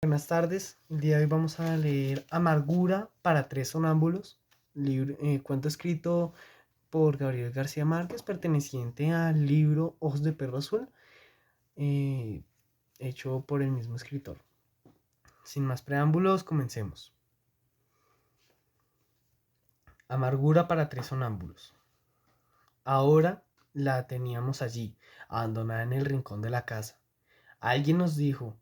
Buenas tardes, el día de hoy vamos a leer Amargura para tres sonámbulos, cuento escrito por Gabriel García Márquez, perteneciente al libro Ojos de Perro Azul, eh, hecho por el mismo escritor. Sin más preámbulos, comencemos. Amargura para tres sonámbulos. Ahora la teníamos allí, abandonada en el rincón de la casa. Alguien nos dijo,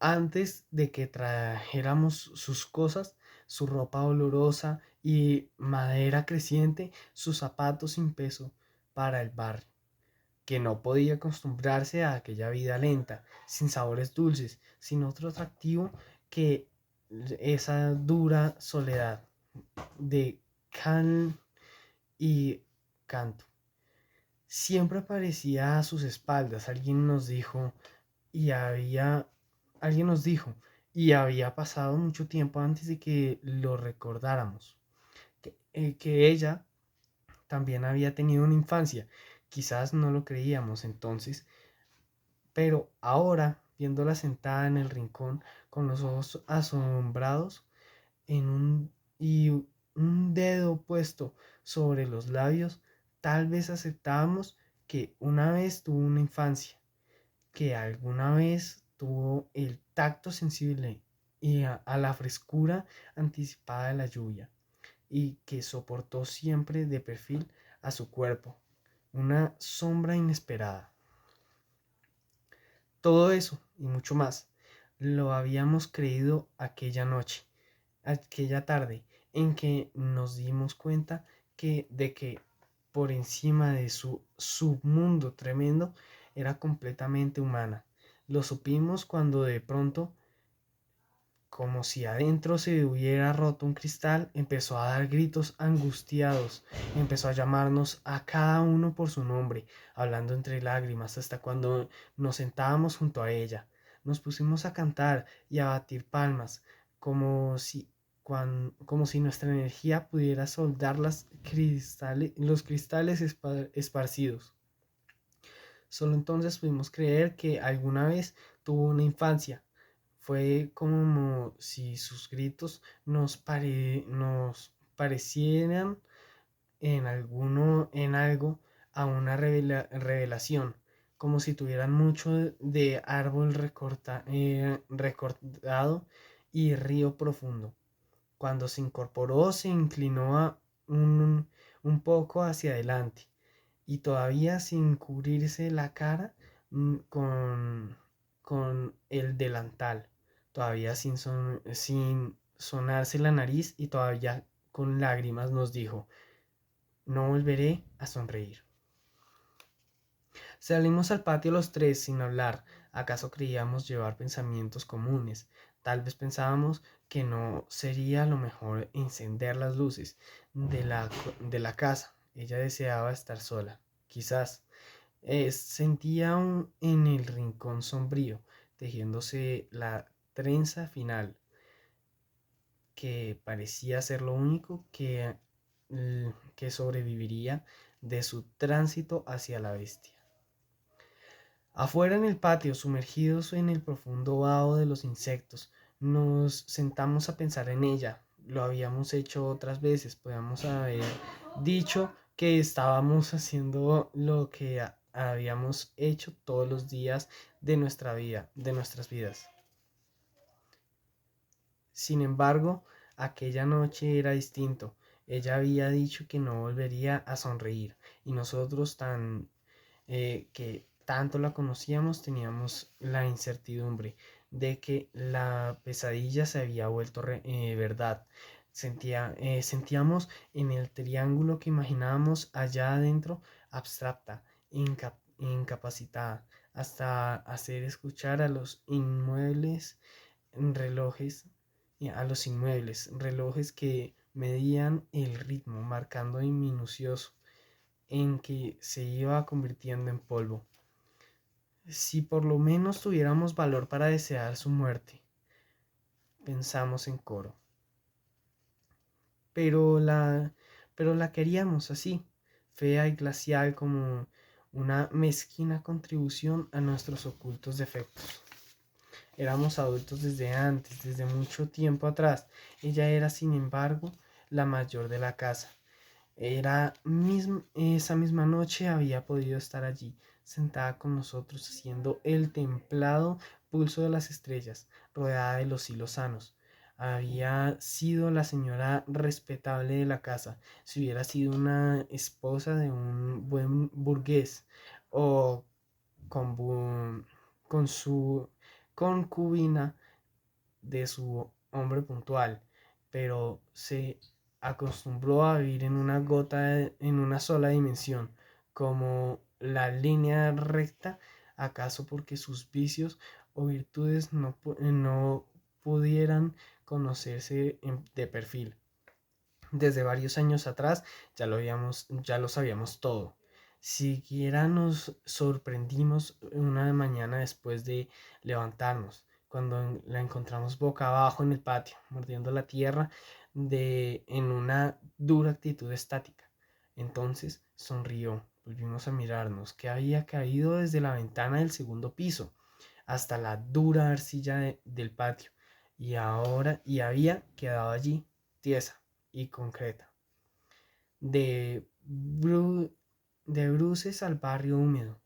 antes de que trajéramos sus cosas, su ropa olorosa y madera creciente, sus zapatos sin peso para el barrio, que no podía acostumbrarse a aquella vida lenta, sin sabores dulces, sin otro atractivo que esa dura soledad de can y canto. Siempre aparecía a sus espaldas, y había, alguien nos dijo, y había pasado mucho tiempo antes de que lo recordáramos, que ella también había tenido una infancia. Quizás no lo creíamos entonces, pero ahora, viéndola sentada en el rincón, con los ojos asombrados y un dedo puesto sobre los labios, tal vez aceptábamos que una vez tuvo una infancia, que alguna vez tuvo el tacto sensible y a la frescura anticipada de la lluvia, y que soportó siempre de perfil a su cuerpo una sombra inesperada. Todo eso y mucho más lo habíamos creído aquella tarde en que nos dimos cuenta de que por encima de su submundo tremendo era completamente humana. Lo supimos cuando de pronto, como si adentro se hubiera roto un cristal, empezó a dar gritos angustiados, empezó a llamarnos a cada uno por su nombre, hablando entre lágrimas, hasta cuando nos sentábamos junto a ella. Nos pusimos a cantar y a batir palmas, como si, como si nuestra energía pudiera soldar los cristales esparcidos. Solo entonces pudimos creer que alguna vez tuvo una infancia. Fue como si sus gritos nos parecieran en algo a una revelación, como si tuvieran mucho de árbol recortado y río profundo. Cuando se incorporó, se inclinó un poco hacia adelante y todavía sin cubrirse la cara con el delantal, todavía sin sonarse la nariz y todavía con lágrimas nos dijo, no volveré a sonreír. Salimos al patio los tres sin hablar. ¿Acaso creíamos llevar pensamientos comunes? Tal vez pensábamos que no sería lo mejor encender las luces de la casa. Ella deseaba estar sola. Quizás sentía en el rincón sombrío, tejiéndose la trenza final, que parecía ser lo único que sobreviviría de su tránsito hacia la bestia. Afuera en el patio, sumergidos en el profundo vaho de los insectos, nos sentamos a pensar en ella. Lo habíamos hecho otras veces, podíamos haber dicho que estábamos haciendo lo que habíamos hecho todos los días de nuestra vida, de nuestras vidas. Sin embargo, aquella noche era distinto. Ella había dicho que no volvería a sonreír y nosotros que tanto la conocíamos teníamos la incertidumbre de que la pesadilla se había vuelto verdad. Sentíamos en el triángulo que imaginábamos allá adentro abstracta, incapacitada, hasta hacer escuchar relojes a los inmuebles, relojes que medían el ritmo, marcando en minucioso en que se iba convirtiendo en polvo. Si por lo menos tuviéramos valor para desear su muerte, pensamos en coro. Pero la, pero la queríamos así, fea y glacial como una mezquina contribución a nuestros ocultos defectos. Éramos adultos desde antes, desde mucho tiempo atrás. Ella era, sin embargo, la mayor de la casa. Esa misma noche había podido estar allí, sentada con nosotros, haciendo el templado pulso de las estrellas, rodeada de los hilos sanos. Había sido la señora respetable de la casa, si hubiera sido una esposa de un buen burgués o con su concubina de su hombre puntual, pero se acostumbró a vivir en una en una sola dimensión, como la línea recta, acaso porque sus vicios o virtudes no pudieran conocerse de perfil. Desde varios años atrás ya lo sabíamos todo. Siquiera nos sorprendimos una mañana después de levantarnos, cuando la encontramos boca abajo en el patio, mordiendo la tierra en una dura actitud estática. Entonces sonrió, volvimos a mirarnos, que había caído desde la ventana del segundo piso hasta la dura arcilla del patio, y había quedado allí, tiesa y concreta, de, bru- de bruces al barrio húmedo.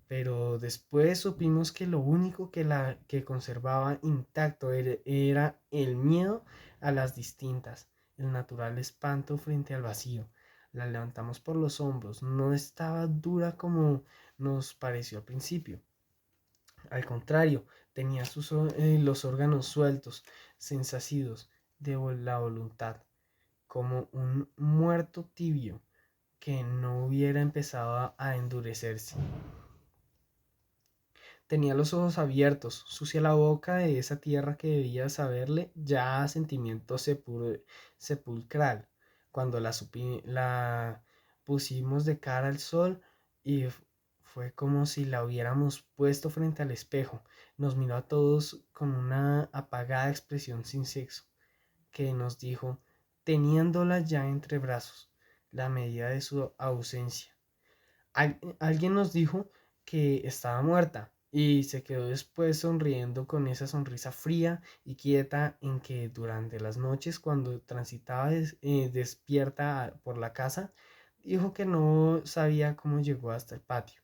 Pero después supimos que lo único que conservaba intacto era el miedo a las distintas, el natural espanto frente al vacío. La levantamos por los hombros, no estaba dura como nos pareció al principio. Al contrario, tenía los órganos sueltos, sensacidos de la voluntad, como un muerto tibio que no hubiera empezado a endurecerse. Tenía los ojos abiertos, sucia la boca de esa tierra que debía saberle ya a sentimiento sepulcral, cuando la pusimos de cara al sol y fue como si la hubiéramos puesto frente al espejo. Nos miró a todos con una apagada expresión sin sexo, que nos dijo, teniéndola ya entre brazos, la medida de su ausencia. Alguien nos dijo que estaba muerta y se quedó después sonriendo con esa sonrisa fría y quieta en que durante las noches, cuando transitaba despierta por la casa, dijo que no sabía cómo llegó hasta el patio.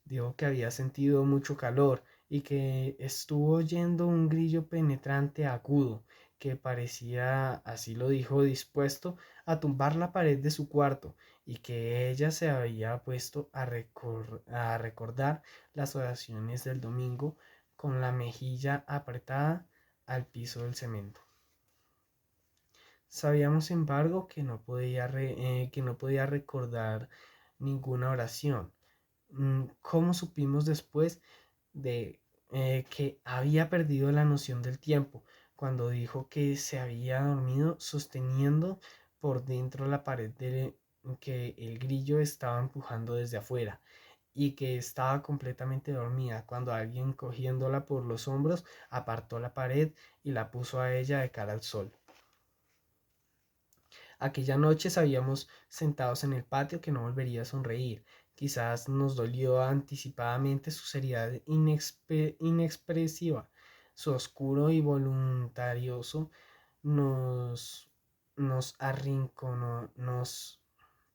Dijo que había sentido mucho calor y que estuvo oyendo un grillo penetrante agudo que parecía, así lo dijo, dispuesto a tumbar la pared de su cuarto, y que ella se había puesto a recordar las oraciones del domingo con la mejilla apretada al piso del cemento. Sabíamos, sin embargo, que no podía recordar ninguna oración. ¿Cómo supimos después de que había perdido la noción del tiempo, cuando dijo que se había dormido sosteniendo por dentro la pared que el grillo estaba empujando desde afuera, y que estaba completamente dormida cuando alguien, cogiéndola por los hombros, apartó la pared y la puso a ella de cara al sol? Aquella noche sabíamos, sentados en el patio, que no volvería a sonreír. Quizás nos dolió anticipadamente su seriedad inexpresiva, su oscuro y voluntarioso nos, nos arrinconó,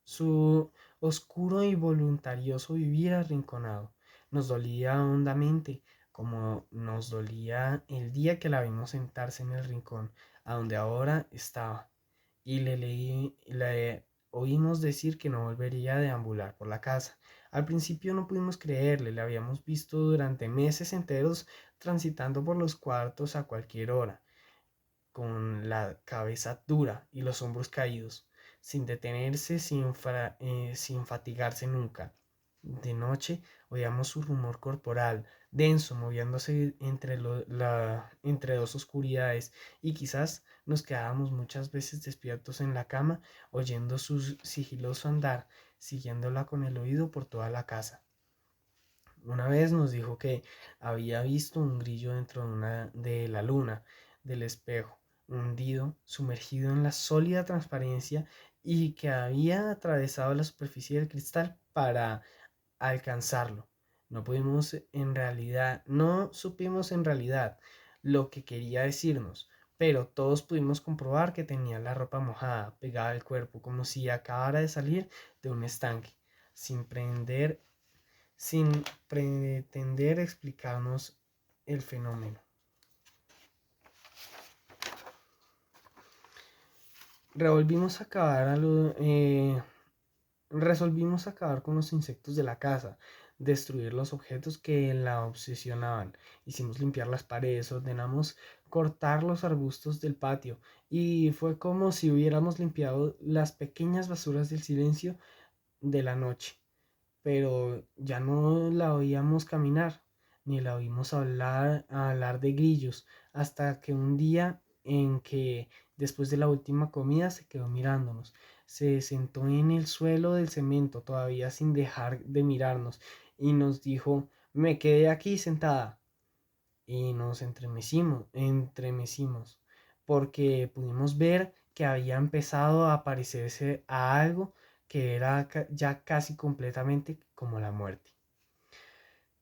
su oscuro y voluntarioso vivir arrinconado. Nos dolía hondamente, como nos dolía el día que la vimos sentarse en el rincón, a donde ahora estaba, y le oímos decir que no volvería a deambular por la casa. Al principio no pudimos creerle, le habíamos visto durante meses enteros transitando por los cuartos a cualquier hora, con la cabeza dura y los hombros caídos, sin detenerse, sin fatigarse nunca. De noche oíamos su rumor corporal, denso, moviéndose entre dos oscuridades, y quizás nos quedábamos muchas veces despiertos en la cama, oyendo su sigiloso andar, siguiéndola con el oído por toda la casa. Una vez nos dijo que había visto un grillo dentro de la luna del espejo, hundido, sumergido en la sólida transparencia, y que había atravesado la superficie del cristal para alcanzarlo. No supimos en realidad lo que quería decirnos, pero todos pudimos comprobar que tenía la ropa mojada, pegada al cuerpo, como si acabara de salir de un estanque, sin prender, sin pretender explicarnos el fenómeno. Revolvimos acabar a lo, Resolvimos acabar con los insectos de la casa, destruir los objetos que la obsesionaban. Hicimos limpiar las paredes, ordenamos cortar los arbustos del patio y fue como si hubiéramos limpiado las pequeñas basuras del silencio de la noche. Pero ya no la oíamos caminar, ni la oímos hablar de grillos, hasta que un día en que después de la última comida se quedó mirándonos, se sentó en el suelo del cemento todavía sin dejar de mirarnos y nos dijo, me quedé aquí sentada y nos entremecimos, porque pudimos ver que había empezado a parecerse a algo que era ya casi completamente como la muerte.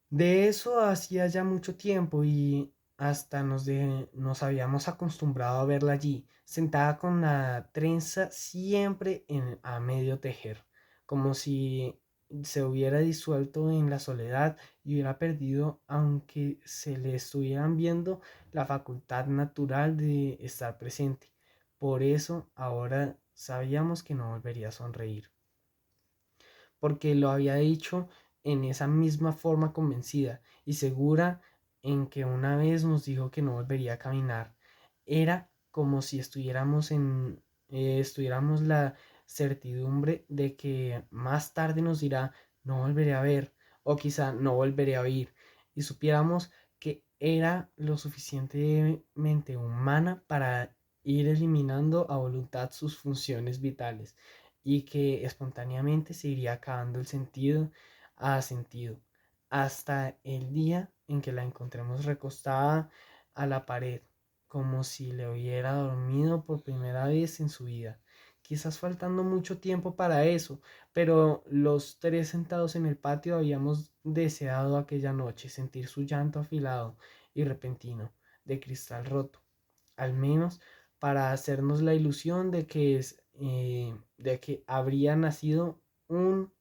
De eso hacía ya mucho tiempo y hasta nos habíamos acostumbrado a verla allí, sentada con la trenza siempre a medio tejer, como si se hubiera disuelto en la soledad y hubiera perdido, aunque se le estuvieran viendo, la facultad natural de estar presente. Por eso ahora sabíamos que no volvería a sonreír porque lo había dicho en esa misma forma convencida y segura en que una vez nos dijo que no volvería a caminar. Era como si estuviéramos la certidumbre de que más tarde nos dirá no volveré a ver o quizá no volveré a oír y supiéramos que era lo suficientemente humana para ir eliminando a voluntad sus funciones vitales y que espontáneamente se iría acabando el sentido a sentido, hasta el día en que la encontremos recostada a la pared, como si le hubiera dormido por primera vez en su vida. Quizás faltando mucho tiempo para eso, pero los tres sentados en el patio habíamos deseado aquella noche sentir su llanto afilado y repentino, de cristal roto, al menos para hacernos la ilusión de que habría nacido un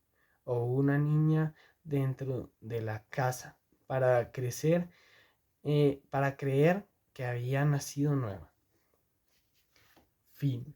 o una niña dentro de la casa para para creer que había nacido nueva. Fin.